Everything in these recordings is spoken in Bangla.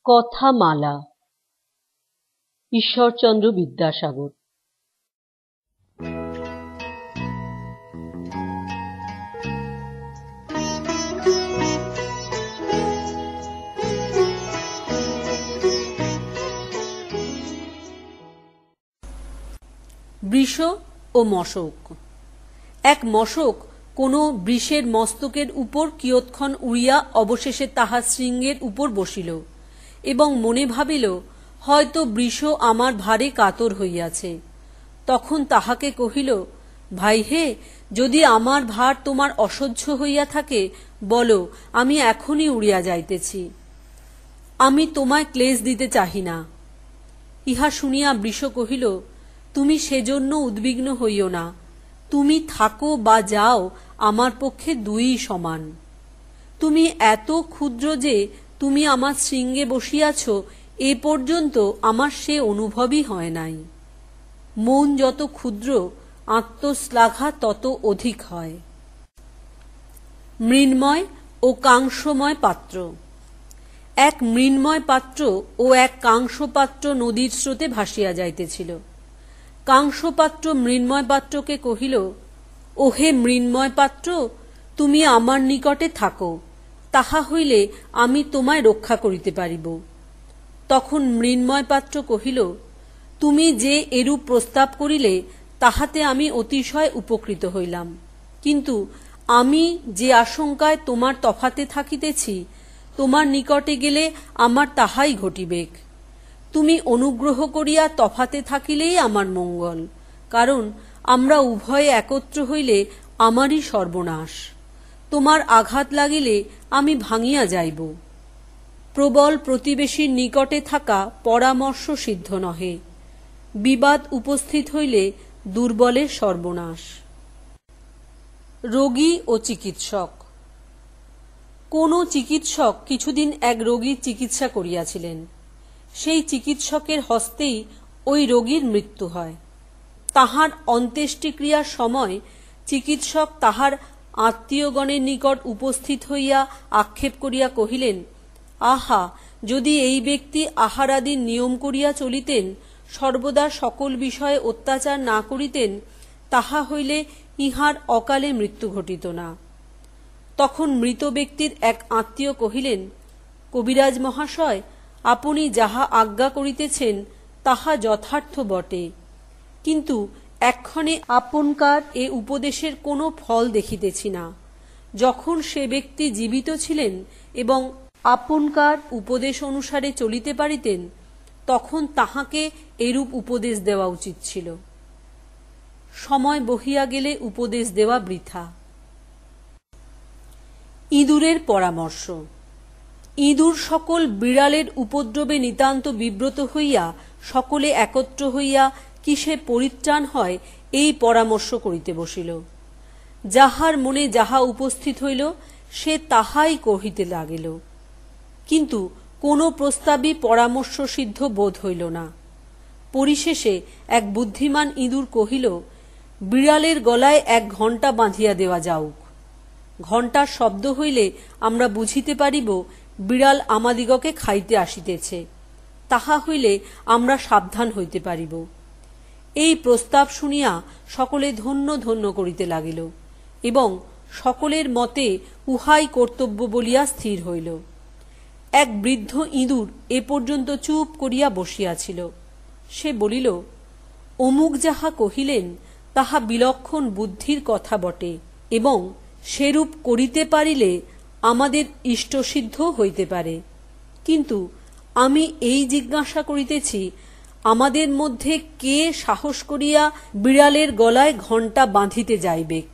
কথামালা ঈশ্বরচন্দ্র বিদ্যাসাগর। বৃষ ও মশক। এক মশক কোন বৃষের মস্তকের উপর কিয়ৎক্ষণ উড়িয়া অবশেষে তাহার শৃঙ্গের উপর বসিল এবং মনে ভাবিল, হয়তো বৃষ আমার ভারে কাতর হইয়াছে। তখন তাহাকে কহিল, ভাই হে, যদি আমার ভার তোমার অসহ্য হইয়া থাকে, বলো, আমি এখনই উড়িয়া যাইতেছি। আমি তোমায় ক্লেশ দিতে চাহি না। ইহা শুনিয়া বৃষ কহিল, তুমি সেজন্য উদ্বিগ্ন হইও না। তুমি থাকো বা যাও, আমার পক্ষে দুই সমান। তুমি এত ক্ষুদ্র যে তুমি আমার শৃঙ্গে বসিয়াছ, এ পর্যন্ত আমার সে অনুভবই হয় নাই। মন যত ক্ষুদ্র, আত্মশ্লাঘা তত অধিক হয়। মৃন্ময় ও কাংসময় পাত্র। এক মৃন্ময় পাত্র ও এক কাংসপাত্র নদীর স্রোতে ভাসিয়া যাইতেছিল। কাংসপাত্র মৃন্ময় পাত্রকে কহিল, ওহে মৃন্ময় পাত্র, তুমি আমার নিকটে থাকো, তাহা হইলে আমি তোমায় রক্ষা করিতে পারিব। তখন মৃন্ময় পাত্র কহিল, তুমি যে এরূপ প্রস্তাব করিলে, তাহাতে আমি অতিশয় উপকৃত হইলাম, কিন্তু আমি যে আশঙ্কায় তোমার তফাতে থাকিতেছি, তোমার নিকটে গেলে আমার তাহাই ঘটিবেক। তুমি অনুগ্রহ করিয়া তফাতে থাকিলেই আমার মঙ্গল, কারণ আমরা উভয়ে একত্র হইলে আমারই সর্বনাশ। তোমার আঘাত লাগিলে আমি ভাঙিয়া যাইব। প্রবল প্রতিবেশীর নিকটে থাকা পরামর্শ সিদ্ধ নহে। বিবাদ উপস্থিত হইলে দুর্বলের সর্বনাশ। রোগী ও চিকিৎসক। কোন চিকিৎসক কিছুদিন এক রোগীর চিকিৎসা করিয়াছিলেন। সেই চিকিৎসকের হস্তেই ওই রোগীর মৃত্যু হয়। তাহার অন্ত্যেষ্টিক্রিয়ার সময় চিকিৎসক তাহার আত্মীয়গণের নিকট উপস্থিত হইয়া আক্ষেপ করিয়া কহিলেন, আহা, যদি এই ব্যক্তি আহারাদির নিয়ম করিয়া চলিতেন, সর্বদা সকল বিষয়ে অত্যাচার না করিতেন, তাহা হইলে ইহার অকালে মৃত্যু ঘটিত না। তখন মৃত ব্যক্তির এক আত্মীয় কহিলেন, কবিরাজ মহাশয়, আপনি যাহা আজ্ঞা করিতেছেন তাহা যথার্থ বটে, কিন্তু এক্ষণে আপনকার এ উপদেশের কোনো ফল দেখিতেছি না। যখন সে ব্যক্তি জীবিত ছিলেন এবং আপনকার উপদেশ অনুসারে চলিতে পারিতেন, তখন তাহাকে এরূপ উপদেশ দেওয়া উচিত ছিল। সময় বহিয়া গেলে উপদেশ দেওয়া বৃথা। ইঁদুরের পরামর্শ। ইঁদুর সকল বিড়ালের উপদ্রবে নিতান্ত বিব্রত হইয়া সকলে একত্র হইয়া কিসে পরিত্রাণ হয় এই পরামর্শ করিতে বসিল। যাহার মনে যাহা উপস্থিত হইল সে তাহাই কহিতে লাগিল, কিন্তু কোনো প্রস্তাবই পরামর্শ সিদ্ধ বোধ হইল না। পরিশেষে এক বুদ্ধিমান ইঁদুর কহিল, বিড়ালের গলায় এক ঘণ্টা বাঁধিয়া দেওয়া যাউক। ঘণ্টার শব্দ হইলে আমরা বুঝিতে পারিব বিড়াল আমাদিগকে খাইতে আসিতেছে, তাহা হইলে আমরা সাবধান হইতে পারিব। এই প্রস্তাব শুনিয়া সকলে ধন্য ধন্য করিতে লাগিল এবং সকলের মতে উহাই কর্তব্য বলিয়া স্থির হইল। এক বৃদ্ধ ইঁদুর এ পর্যন্ত চুপ করিয়া বসিয়াছিল। সে বলিল, অমুক যাহা কহিলেন তাহা বিলক্ষণ বুদ্ধির কথা বটে, এবং সেরূপ করিতে পারিলে আমাদের ইষ্টসিদ্ধ হইতে পারে, কিন্তু আমি এই জিজ্ঞাসা করিতেছি, আমাদের মধ্যে কে সাহস করিয়া বিড়ালের গলায় ঘণ্টা বাঁধিতে যাইবেক?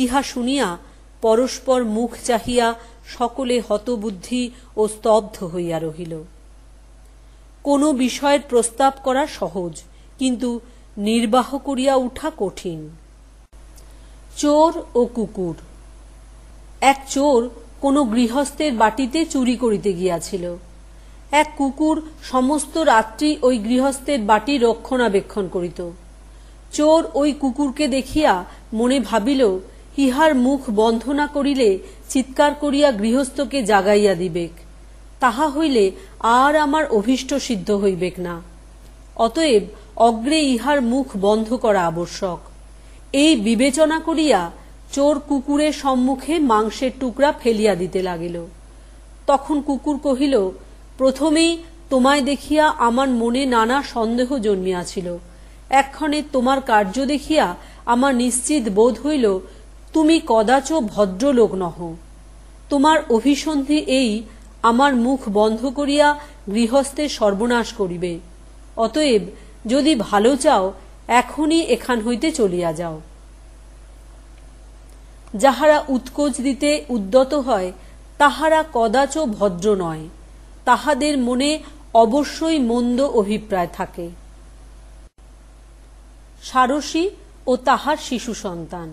ইহা শুনিয়া পরস্পর মুখ চাহিয়া সকলে হতবুদ্ধি ও স্তব্ধ হইয়া রহিল। কোনো বিষয়ের প্রস্তাব করা সহজ, কিন্তু নির্বাহ করিয়া উঠা কঠিন। চোর ও কুকুর। এক চোর কোনো গৃহস্থের বাটিতে চুরি করিতে গিয়াছিল। এক কুকুর সমস্ত রাত্রি ওই গৃহস্থের বাটি রক্ষণাবেক্ষণ করিত। চোর ওই কুকুরকে দেখিয়া মনে ভাবিল, ইহার মুখ বন্ধ না করিলে চিৎকার করিয়া গৃহস্থকে জাগাইয়া দিবেক। তাহা হইলে আর আমার অভীষ্ট সিদ্ধ হইবেক না। অতএব অগ্রে ইহার মুখ বন্ধ করা আবশ্যক। এই বিবেচনা করিয়া চোর কুকুরের সম্মুখে মাংসের টুকরা ফেলিয়া দিতে লাগিল। তখন কুকুর কহিল, প্রথমেই তোমায় দেখিয়া আমার মনে নানা সন্দেহ জন্মিয়াছিল, এক্ষণে তোমার কার্য দেখিয়া আমার নিশ্চিত বোধ হইল তুমি কদাচ ভদ্রলোক নহ। তোমার অভিসন্ধি এই আমার মুখ বন্ধ করিয়া গৃহস্থের সর্বনাশ করিবে। অতএব যদি ভালো চাও এখনই এখান হইতে চলিয়া যাও। যাহারা উৎকোচ দিতে উদ্যত হয় তাহারা কদাচ ভদ্র নয়, তাহাদের মনে অবশ্যই মন্দ অভিপ্রায় থাকে। সারসী ও তাহার শিশু সন্তান।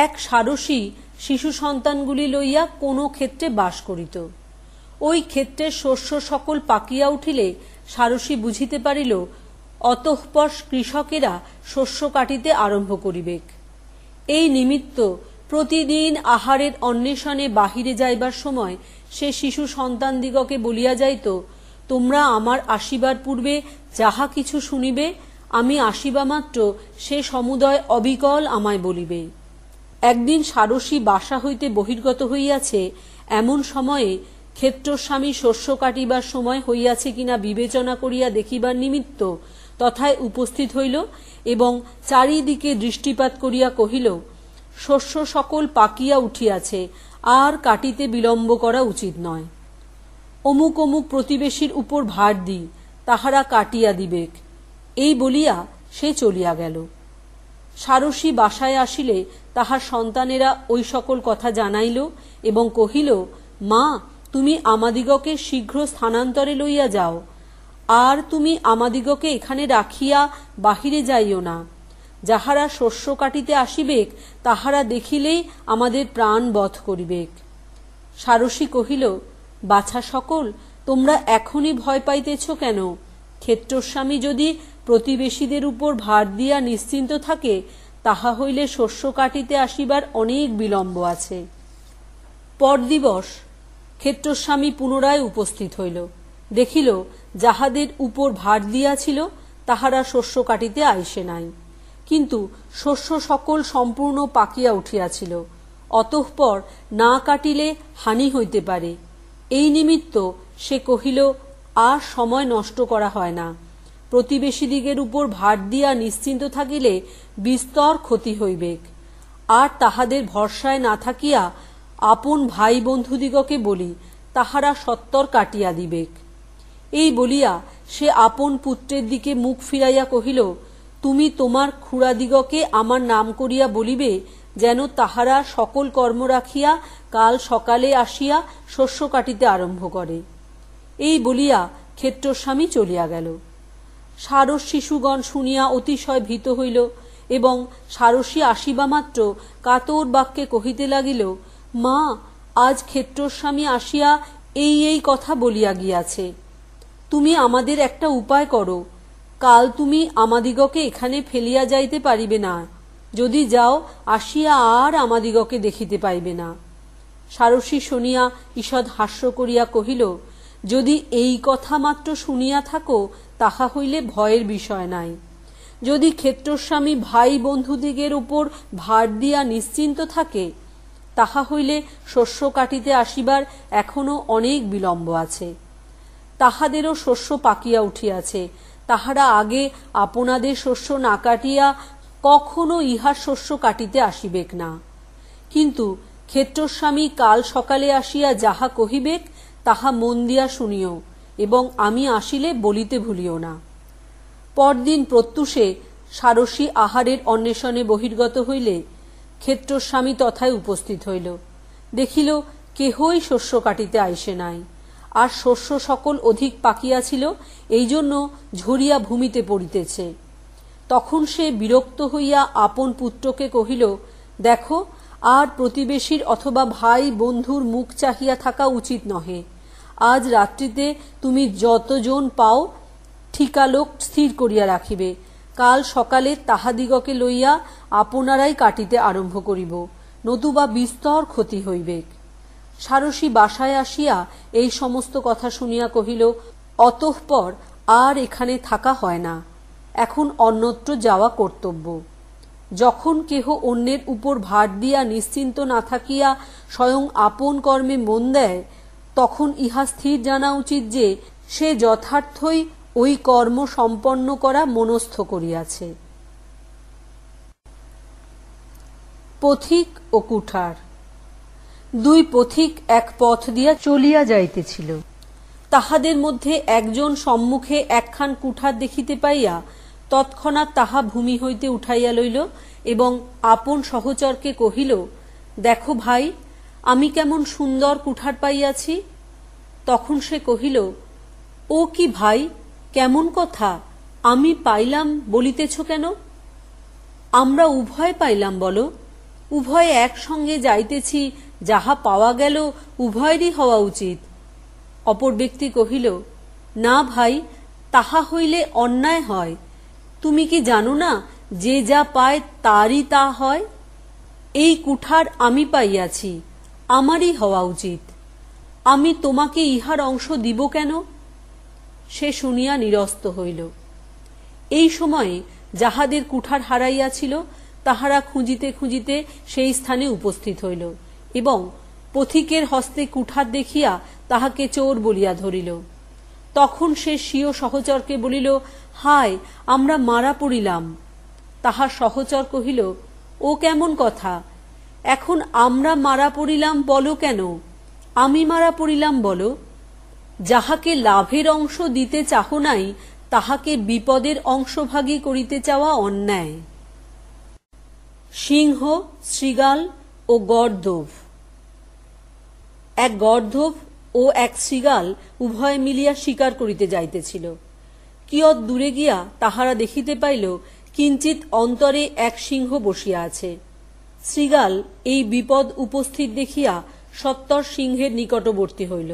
এক সারসী শিশু সন্তানগুলি লইয়া কোনো ক্ষেত্রে বাস করিত। ওই ক্ষেত্রের শস্য সকল পাকিয়া উঠিলে সারসী বুঝিতে পারিল অতঃপর কৃষকেরা শস্য কাটিতে আরম্ভ করিবেক। এই নিমিত্ত প্রতিদিন আহারের অন্বেষণে বাহিরে যাইবার সময় সে শিশু সন্তানদিগকে বলিয়া যাইত, তোমরা আমার আসিবার পূর্বে যাহা কিছু শুনিবে, আমি আসিবা মাত্র সে সমুদয় অবিকল আমায় বলিবে। একদিন সারসী বাসা হইতে বহির্গত হইয়াছে, এমন সময়ে ক্ষেত্রস্বামী শস্য কাটিবার সময় হইয়াছে কিনা বিবেচনা করিয়া দেখিবার নিমিত্ত তথায় উপস্থিত হইল এবং চারিদিকে দৃষ্টিপাত করিয়া কহিল, শস্য সকল পাকিয়া উঠিয়াছে, আর কাটিতে বিলম্ব করা উচিত নয়। অমুক অমুক প্রতিবেশীর উপর ভার দিই, তাহারা কাটিয়া দিবেক। এই বলিয়া সে চলিয়া গেল। সারসী বাসায় আসিলে তাহার সন্তানেরা ওই সকল কথা জানাইল এবং কহিল, মা, তুমি আমাদিগকে শীঘ্র স্থানান্তরে লইয়া যাও, আর তুমি আমাদিগকে এখানে রাখিয়া বাহিরে যাইও না। যাহারা শস্য কাটিতে আসিবেক তাহারা দেখিলেই আমাদের প্রাণ বধ করিবেক। সারসী কহিল, বাছা সকল, তোমরা এখনই ভয় পাইতেছ কেন? ক্ষেত্রস্বামী যদি প্রতিবেশীদের উপর ভার দিয়া নিশ্চিন্ত থাকে, তাহা হইলে শস্য কাটিতে আসিবার অনেক বিলম্ব আছে। পরদিবস ক্ষেত্রস্বামী পুনরায় উপস্থিত হইল। দেখিল যাহাদের উপর ভার দিয়াছিল তাহারা শস্য কাটিতে আইসে নাই, কিন্তু শস্য সকল সম্পূর্ণ পাকিয়া উঠিয়াছিল। অতঃপর না কাটিলে হানি হইতে পারে। এই নিমিত্ত সে কহিল, আর সময় নষ্ট করা হয় না। প্রতিবেশীদিগের উপর ভার দিয়া নিশ্চিন্ত থাকিলে বিস্তর ক্ষতি হইবেক। আর তাহাদের ভরসায় না থাকিয়া আপন ভাই বন্ধুদিগকে বলি, তাহারা সত্বর কাটিয়া দিবেক। এই বলিয়া সে আপন পুত্রের দিকে মুখ ফিরাইয়া কহিল, তুমি তোমার খুড়াদিগকে আমার নাম করিয়া বলিবে, যেন তাহারা সকল কর্ম রাখিয়া কাল সকালে আসিয়া শস্য কাটিতে আরম্ভ করে। এই বলিয়া ক্ষেত্রস্বামী চলিয়া গেল। সারস শিশুগণ শুনিয়া অতিশয় ভীত হইল এবং সারসী আসিবা মাত্র কাতর বাক্যে কহিতে লাগিল, মা, আজ ক্ষেত্রস্বামী আসিয়া এই কথা বলিয়া গিয়াছে। তুমি আমাদের একটা উপায় করো। কাল তুমি আমাদিগকে এখানে ফেলিয়া যাইতে পারিবে না। যদি যাও, আসিয়া আর আমাদিগকে দেখিতে পাইবে না। সারসী শুনিয়া ঈষৎ হাস্য করিয়া কহিল, যদি এই কথা মাত্র শুনিয়া থাকো তাহা হইলে ভয়ের বিষয় নাই। যদি ক্ষেত্রস্বামী ভাই বন্ধুদিগের উপর ভার দিয়া নিশ্চিন্ত থাকে, তাহা হইলে শস্য কাটিতে আসিবার এখনো অনেক বিলম্ব আছে। তাহাদেরও শস্য পাকিয়া উঠিয়াছে, তাহারা আগে আপনাদের শস্য না কাটিয়া কখনো ইহার শস্য কাটিতে আসিবেক না। কিন্তু ক্ষেত্রস্বামী কাল সকালে আসিয়া যাহা কহিবেক তাহা মন দিয়া শুনিও এবং আমি আসিলে বলিতে ভুলিও না। পরদিন প্রত্যুষে সারসী আহারের অন্বেষণে বহির্গত হইলে ক্ষেত্রস্বামী তথায় উপস্থিত হইল। দেখিল কেহই শস্য কাটিতে আইসে নাই, আর শস্য সকল অধিক পাকিয়াছিল, এই জন্য ঝরিয়া ভূমিতে পড়িতেছে। তখন সে বিরক্ত হইয়া আপন পুত্রকে কহিল, দেখো, আর প্রতিবেশীর অথবা ভাই বন্ধুর মুখ চাহিয়া থাকা উচিত নহে। আজ রাত্রিতে তুমি যতজন পাও ঠিকালোক স্থির করিয়া রাখিবে। কাল সকালে তাহাদিগকে লইয়া আপনারাই কাটিতে আরম্ভ করিব, নতুবা বিস্তর ক্ষতি হইবেক। সারসী বাসায় আসিয়া এই সমস্ত কথা শুনিয়া কহিল, অতঃপর আর এখানে থাকা হয় না, এখন অন্যত্র যাওয়া কর্তব্য। যখন কেহ অন্যের উপর ভার দিয়া নিশ্চিন্ত না থাকিয়া স্বয়ং আপন কর্মে মন দেয়, তখন ইহা স্থির জানা উচিত যে সে যথার্থই ওই কর্ম সম্পন্ন করা মনস্থ করিয়াছে। পথিক ও কুঠার। দুই পথিক এক পথ দিয়া চলিয়া যাইতেছিল। তাহাদের মধ্যে একজন সম্মুখে একখান কুঠার দেখিতে পাইয়া তৎক্ষণাৎ তাহা ভূমি হইতে উঠাইয়া লইল এবং আপন সহচরকে কহিল, দেখো ভাই, আমি কেমন সুন্দর কুঠার পাইয়াছি। তখন সে কহিল, ও কি ভাই, কেমন কথা, আমি পাইলাম বলিতেছ কেন? আমরা উভয় পাইলাম বলো, উভয়ে একসঙ্গে যাইতেছি, যাহা পাওয়া গেল উভয়েরই হওয়া উচিত। অপর ব্যক্তি কহিল, না ভাই, তাহা হইলে অন্যায় হয়। তুমি কি জানো না যে যা পায় তারই তা হয়? এই কুঠার আমি পাইয়াছি, আমারই হওয়া উচিত। আমি তোমাকে ইহার অংশ দিব কেন? সে শুনিয়া নিরস্ত হইল। এই সময়ে যাহাদের কুঠার হারাইয়াছিল তাহারা খুঁজিতে খুঁজিতে সেই স্থানে উপস্থিত হইল এবং পথিকের হস্তে কুঠার দেখিয়া তাহাকে চোর বলিয়া ধরিল। তখন সে স্বীয় সহচরকে বলিল, হায়, আমরা মারা পড়িলাম। তাহার সহচর কহিল, ও কেমন কথা, এখন আমরা মারা পড়িলাম বলো কেন? আমি মারা পড়িলাম বলো। যাহাকে লাভের অংশ দিতে চাহ নাই তাহাকে বিপদের অংশভাগী করিতে চাওয়া অন্যায়। সিংহ, শৃগাল ও গর্দভ। এক গর্দভ ও এক শৃগাল উভয় মিলিয়া শিকার করিতে যাইতেছিল। কিয়ৎ দূরে গিয়া তাহারা দেখিতে পাইল কিঞ্চিত অন্তরে এক সিংহ বসিয়া আছে। শৃগাল এই বিপদ উপস্থিত দেখিয়া সত্বর সিংহের নিকটবর্তী হইল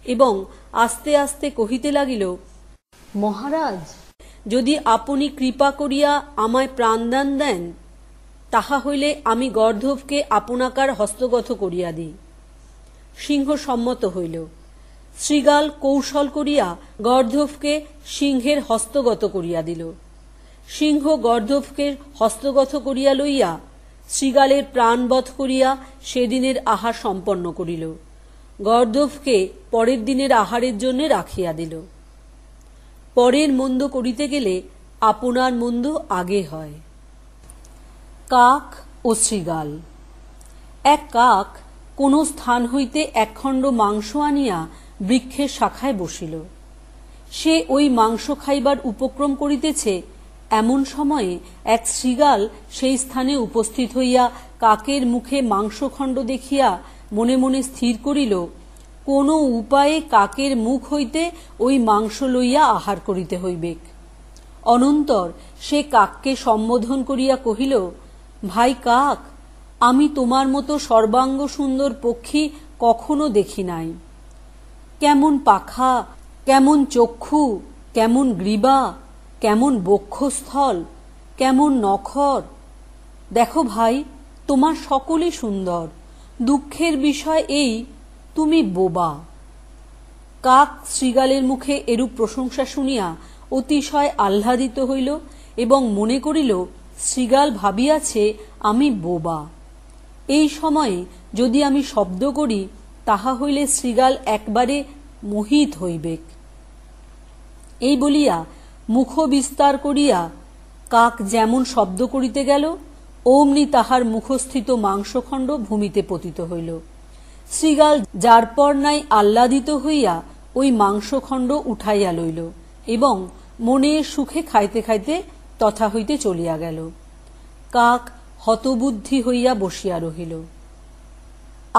এবং আস্তে আস্তে কহিতে লাগিল, মহারাজ, যদি আপনি কৃপা করিয়া আমায় প্রাণদান দেন, তাহা হইলে আমি গর্দভকে আপনাকার হস্তগত করিয়া দিই। সিংহ সম্মত হইল। শৃগাল কৌশল করিয়া গর্দভকে সিংহের হস্তগত করিয়া দিল। সিংহ গর্দভকে হস্তগত করিয়া লইয়া শৃগালের প্রাণবধ করিয়া সেদিনের আহার সম্পন্ন করিল। গর্দভকে পরের দিনের আহারের জন্য রাখিয়া দিল। পরের মন্দ করিতে গেলে আপনার মন্দ আগে হয়। কাক ও শৃগাল। এক কাক কোন স্থান হইতে একখণ্ড মাংস আনিয়া বৃক্ষের শাখায় বসিল। সে ওই মাংস খাইবার উপক্রম করিতেছে, এমন সময়ে এক শৃগাল সেই স্থানে উপস্থিত হইয়া কাকের মুখে মাংসখণ্ড দেখিয়া মনে মনে স্থির করিল, কোন উপায়ে কাকের মুখ হইতে ওই মাংস লইয়া আহার করিতে হইবেক। অনন্তর সে কাককে সম্বোধন করিয়া কহিল, ভাই কাক, আমি তোমার মতো সর্বাঙ্গ সুন্দর পক্ষী কখনো দেখি নাই। কেমন পাখা, কেমন চক্ষু, কেমন গ্রীবা, কেমন বক্ষস্থল, কেমন নখর। দেখো ভাই, তোমার সকলই সুন্দর। দুঃখের বিষয় এই, তুমি বোবা। কাক শৃগালের মুখে এরূপ প্রশংসা শুনিয়া অতিশয় আহ্লাদিত হইল এবং মনে করিল শৃগাল ভাবিয়াছে আমি বোবা। এই সময়ে যদি আমি শব্দ করি তাহা হইলে শৃগাল একবারে মোহিত হইবেক। এই বলিয়া মুখ বিস্তার করিয়া কাক যেমন শব্দ করিতে গেল, অমনি তাহার মুখস্থিত মাংসখণ্ড ভূমিতে পতিত হইল। শৃগাল যার পর নাই আহ্লাদিত হইয়া ওই মাংসখণ্ড উঠাইয়া লইল এবং মনের সুখে খাইতে খাইতে তথা হইতে চলিয়া গেল। কাক হতবুদ্ধি হইয়া বসিয়া রহিল।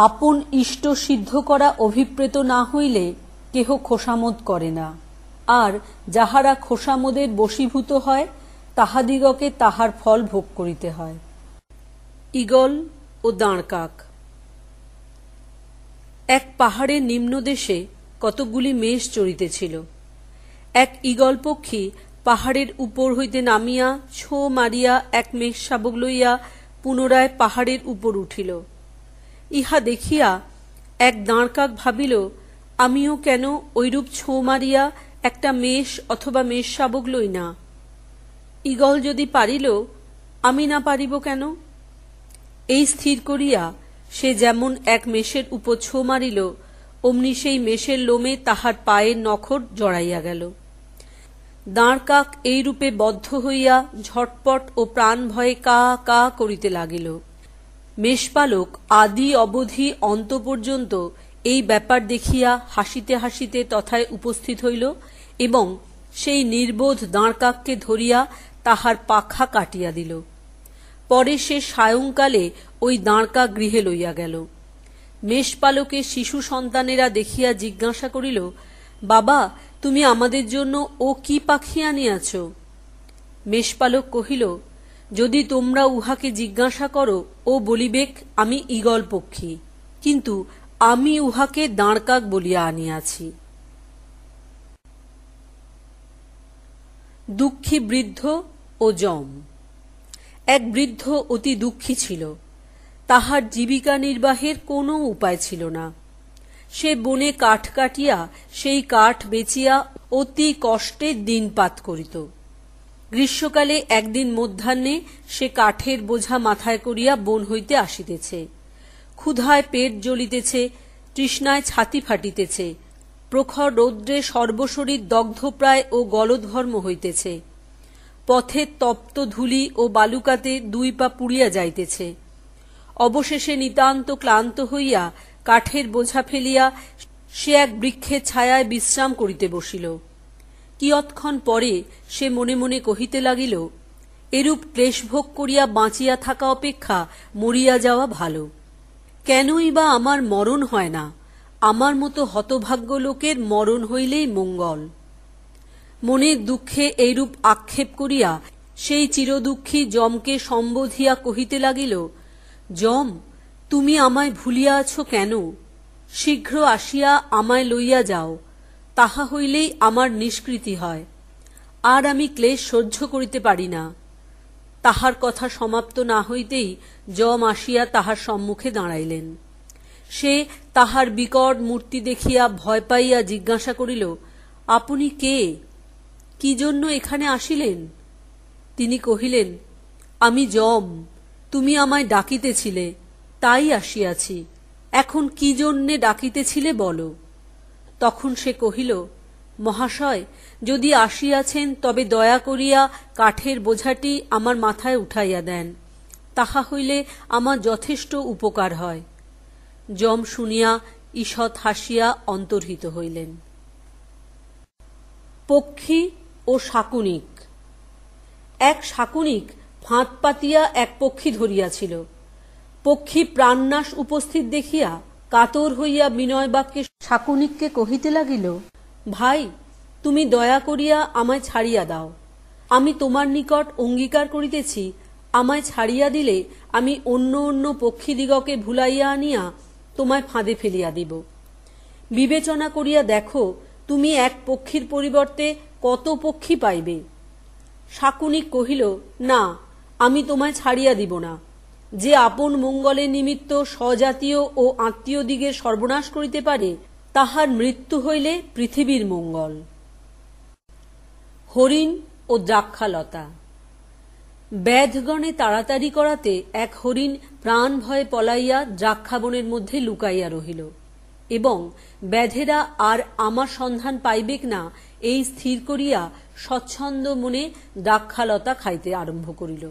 আপন ইষ্ট সিদ্ধ করা অভিপ্রেত না হইলে কেহ খোসামোদ করে না, আর যাহারা খোসামোদের বশীভূত হয় তাহাদিগকে তাহার ফল ভোগ করিতে হয়। ঈগল ও দাঁড়কাক। এক পাহাড়ের নিম্নদেশে কতকগুলি মেষ চরিতেছিল। এক ঈগল পক্ষী পাহাড়ের উপর হইতে নামিয়া ছো মারিয়া এক মেষ শাবক লইয়া পুনরায় পাহাড়ের উপর উঠিল। ইহা দেখিয়া এক দাঁড়কাক ভাবিল, আমিও কেন ঐরূপ ছোঁ মারিয়া একটা মেষ অথবা মেষ শাবক লই না? ঈগল যদি পারিল, আমি না পারিব কেন? এই স্থির করিয়া সে যেমন এক মেষের উপর ছোঁ মারিল, অমনি সেই মেষের লোমে তাহার পায়ের নখর জড়াইয়া গেল। দাঁড়কাক এইরূপে বদ্ধ হইয়া ঝটপট ও প্রাণ ভয়ে কা কা করিতে লাগিল। মেষপালক আদি অবধি অন্ত পর্যন্ত এই ব্যাপার দেখিয়া হাসিতে হাসিতে তথায় উপস্থিত হইল এবং সেই নির্বোধ দাঁড়কাককে ধরিয়া তাহার পাখা কাটিয়া দিল। পরে সে সায়ংকালে ওই দাঁড়কাক গৃহে লইয়া গেল। মেষপালকের শিশু সন্তানেরা দেখিয়া জিজ্ঞাসা করিল, বাবা, তুমি আমাদের জন্য ও কি পাখি আনিয়াছ? মেষপালক কহিল, যদি তোমরা উহাকে জিজ্ঞাসা করো, ও বলিবেক আমি ঈগল পক্ষী, কিন্তু আমি উহাকে দাঁড়কাক বলিয়া আনিয়াছি। দুঃখী বৃদ্ধ ও যম। এক বৃদ্ধ অতি দুঃখী ছিল। তাহার জীবিকা নির্বাহের কোনো উপায় ছিল না। সে বনে কাঠ কাটিয়া সেই কাঠ বেচিয়া অতি কষ্টে দিনপাত করিত। গ্রীষ্মকালে একদিন মধ্যাহ্নে সে কাঠের বোঝা মাথায় করিয়া বন হইতে আসিতেছে। ক্ষুধায় পেট জ্বলিতেছে, তৃষ্ণায় ছাতি ফাটিতেছে, প্রখর রৌদ্রে সর্বশরীর দগ্ধপ্রায় ও গলদঘর্ম হইতেছে। পথের তপ্ত ধূলি ও বালুকাতে দুই পা পুড়িয়া যাইতেছে। অবশেষে নিতান্ত ক্লান্ত হইয়া কাঠের বোঝা ফেলিয়া সে এক বৃক্ষের ছায়ায় বিশ্রাম করিতে বসিল। কিয়ৎক্ষণ পরে সে মনে মনে কহিতে লাগিল, এরূপ ক্লেশভোগ করিয়া বাঁচিয়া থাকা অপেক্ষা মরিয়া যাওয়া ভালো। কেনই বা আমার মরণ হয় না? আমার মতো হতভাগ্য লোকের মরণ হইলেই মঙ্গল। মনের দুঃখে এইরূপ আক্ষেপ করিয়া সেই চিরদুঃখী যমকে সম্বোধিয়া কহিতে লাগিল, যম, তুমি আমায় ভুলিয়া আছো কেন? শীঘ্র আসিয়া আমায় লইয়া যাও, তাহা হইলেই আমার নিষ্কৃতি হয়। আর আমি ক্লেশ সহ্য করিতে পারি না। তাহার কথা সমাপ্ত না হইতেই যম আসিয়া তাহার সম্মুখে দাঁড়াইলেন। সে তাহার বিকট মূর্তি দেখিয়া ভয় পাইয়া জিজ্ঞাসা করিল, আপনি কে? কি জন্য এখানে আসিলেন? তিনি কহিলেন, আমি যম, তুমি আমায় ডাকিতেছিলে, তাই আসিয়াছি। এখন কি জন্যে ডাকিতেছিলে বলো। তখন সে কহিল, মহাশয়, যদি আসিয়াছেন তবে দয়া করিয়া কাঠের বোঝাটি আমার মাথায় উঠাইয়া দেন, তাহা হইলে আমার যথেষ্ট উপকার হয়। যম শুনিয়া ঈষৎ হাসিয়া অন্তর্হিত হইলেন। পক্ষী ও শাকুনিক। এক শাকুনিক ফাঁদ পাতিয়া এক পক্ষী ধরিয়াছিল। পক্ষী প্রাণনাশ উপস্থিত দেখিয়া কাতর হইয়া বিনয় বাক্যে শাকুনিককে কহিতে লাগিল, ভাই, তুমি দয়া করিয়া আমায় ছাড়িয়া দাও। আমি তোমার নিকট অঙ্গীকার করিতেছি, আমায় ছাড়িয়া দিলে আমি অন্য অন্য পক্ষীদিগকে ভুলাইয়া আনিয়া তোমায় ফাঁদে ফেলিয়া দিব। বিবেচনা করিয়া দেখো, তুমি এক পক্ষীর পরিবর্তে কত পক্ষী পাইবে। শাকুনিক কহিল, না, আমি তোমায় ছাড়িয়া দিব না। যে আপন মঙ্গলের নিমিত্ত স্বজাতীয় ও আত্মীয় দিগের সর্বনাশ করিতে পারে, তাহার মৃত্যু হইলে পৃথিবীর মঙ্গল। হরিণ ও দ্রাক্ষালতা। ব্যাধগণে তাড়াতাড়ি করাতে এক হরিণ প্রাণ ভয়ে পলাইয়া দ্রাক্ষাবনের মধ্যে লুকাইয়া রহিল এবং ব্যাধেরা আর আমার সন্ধান পাইবেক না এই স্থির করিয়া স্বচ্ছন্দ মনে দ্রাক্ষালতা খাইতে আরম্ভ করিল।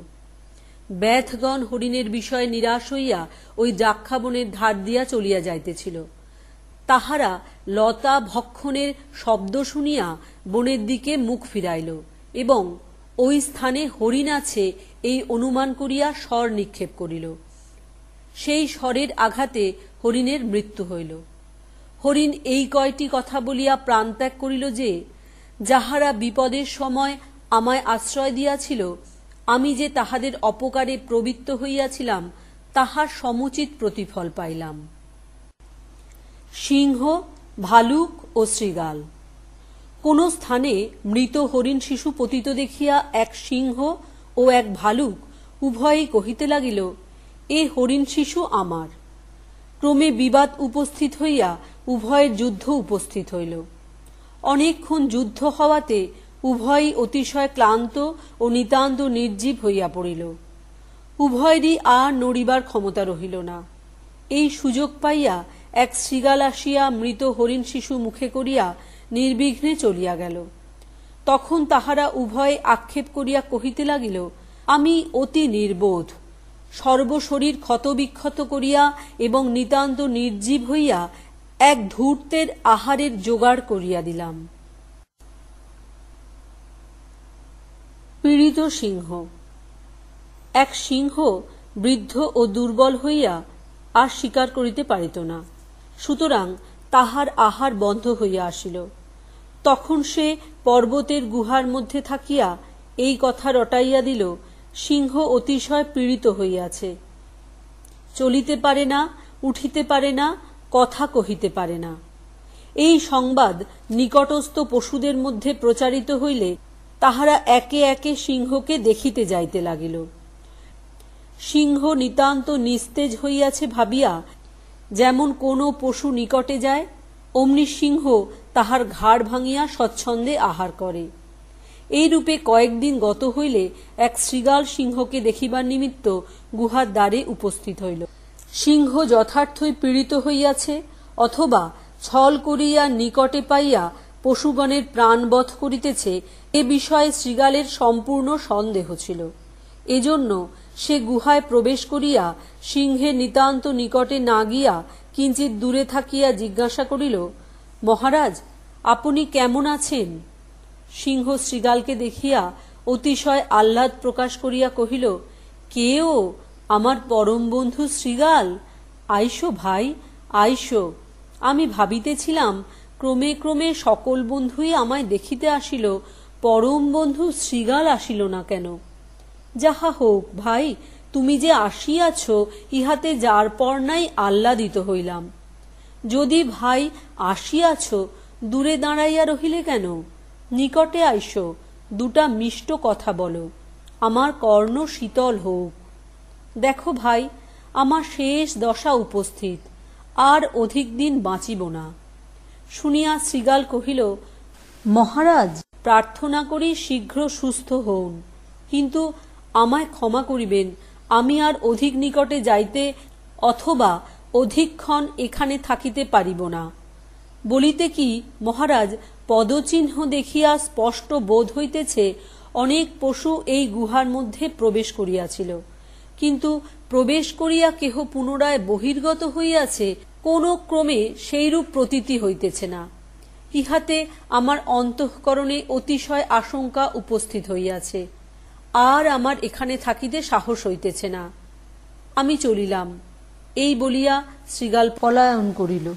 ব্যাধগণ হরিণের বিষয়ে নিরাশ হইয়া ওই দ্রাক্ষাবনের ধার দিয়া চলিয়া যাইতেছিল। তাহারা লতা ভক্ষণের শব্দ শুনিয়া বনের দিকে মুখ ফিরাইল এবং ওই স্থানে হরিণ আছে এই অনুমান করিয়া স্বর নিক্ষেপ করিল। সেই স্বরের আঘাতে হরিণের মৃত্যু হইল। হরিণ এই কয়টি কথা বলিয়া প্রাণত্যাগ করিল যে, যাহারা বিপদের সময় আমায় আশ্রয় দিয়াছিল, আমি যে তাহাদের অপকারে প্রবৃত্ত হইয়াছিলাম, তাহার সমুচিত প্রতিফল পাইলাম। সিংহ, ভালুক ও শৃগাল। কোন স্থানে মৃত হরিণ শিশু পতিত দেখিয়া এক সিংহ ও এক ভালুক উভয়েই কহিতে লাগিল, এ হরিণ শিশু আমার। ক্রমে বিবাদ উপস্থিত হইয়া উভয়ের যুদ্ধ উপস্থিত হইল। অনেকক্ষণ যুদ্ধ হওয়াতে উভয়ই অতিশয় ক্লান্ত ও নিতান্ত নির্জীব হইয়া পড়িল। উভয়েরই আর নড়িবার ক্ষমতা রহিল না। এই সুযোগ পাইয়া এক শৃগাল আসিয়া মৃত হরিণ শিশু মুখে করিয়া নির্বিঘ্নে চলিয়া গেল। তখন তাহারা উভয়ে আক্ষেপ করিয়া কহিতে লাগিল, আমি অতি নির্বোধ, সর্বশরীর ক্ষতবিক্ষত করিয়া এবং নিতান্ত নির্জীব হইয়া এক ধূর্তের আহারের জোগাড় করিয়া দিলাম। পীড়িত সিংহ। এক সিংহ বৃদ্ধ ও দুর্বল হইয়া আর শিকার করিতে পারিত না, সুতরাং তাহার আহার বন্ধ হইয়া আসিল। তখন সে পর্বতের গুহার মধ্যে থাকিয়া এই কথা রটাইয়া দিল, সিংহ অতিশয় পীড়িত হইয়াছে, চলিতে পারে না, উঠিতে পারে না, কথা কহিতে পারে না। এই সংবাদ নিকটস্থ পশুদের মধ্যে প্রচারিত হইলে তাহারা একে একে সিংহকে দেখিতে যাইতে লাগিল। সিংহ নিতান্ত নিস্তেজ হইয়াছে ভাবিয়া যেমন কোনো পশু নিকটে যায়, অমনি সিংহ তাহার ঘাড় ভাঙিয়া স্বচ্ছন্দে আহার করে। এইরূপে কয়েকদিন গত হইলে এক শৃগাল সিংহকে দেখিবার নিমিত্ত গুহার দ্বারে উপস্থিত হইল। সিংহ যথার্থই পীড়িত হইয়াছে অথবা ছল করিয়া নিকটে পাইয়া পশুগণের প্রাণবধ করিতেছে, এ বিষয়ে শৃগালের সম্পূর্ণ সন্দেহ ছিল। এজন্য সে গুহায় প্রবেশ করিয়া সিংহের নিতান্ত নিকটে না গিয়া কিঞ্চিৎ দূরে থাকিয়া জিজ্ঞাসা করিল, মহারাজ, আপনি কেমন আছেন? সিংহ শৃগালকে দেখিয়া অতিশয় আহ্লাদ প্রকাশ করিয়া কহিল, কে ও? আমার পরম বন্ধু শৃগাল, আইসো ভাই, আইসো। আমি ভাবিতেছিলাম ক্রমে ক্রমে সকল বন্ধুই আমায় দেখিতে আসিল, পরম বন্ধু শৃগাল আসিল না কেন? যাহা হোক ভাই, তুমি যে আসিয়াছ ইহাতে যার পর নাই আহ্লাদিত হইলাম। যদি ভাই আসিয়াছ, দূরে দাঁড়াইয়া রহিলে কেন? নিকটে আইসো, দুটা মিষ্ট কথা বলো, আমার কর্ণ শীতল হোক। দেখো ভাই, আমার শেষ দশা উপস্থিত, আর অধিক দিন বাঁচিব না। শুনিয়া শৃগাল কহিল, মহারাজ, প্রার্থনা করি শীঘ্র সুস্থ হউন, কিন্তু আমায় ক্ষমা করিবেন, আমি আর অধিক নিকটে যাইতে অথবা অধিকক্ষণ এখানে থাকিতে পারিব না। বলিতে কি মহারাজ, পদচিহ্ন দেখিয়া স্পষ্ট বোধ হইতেছে অনেক পশু এই গুহার মধ্যে প্রবেশ করিয়াছিল, কিন্তু প্রবেশ করিয়া কেহ পুনরায় বহির্গত হইয়াছে কোনো ক্রমে সেইরূপ প্রতীতি হইতেছে না। ইহাতে আমার অন্তঃকরণে অতিশয় আশঙ্কা উপস্থিত হইয়াছে, আর আমার এখানে থাকিতে সাহস হইতেছে না। আমি চলিলাম। এই বলিয়া শৃগাল পলায়ন করিল।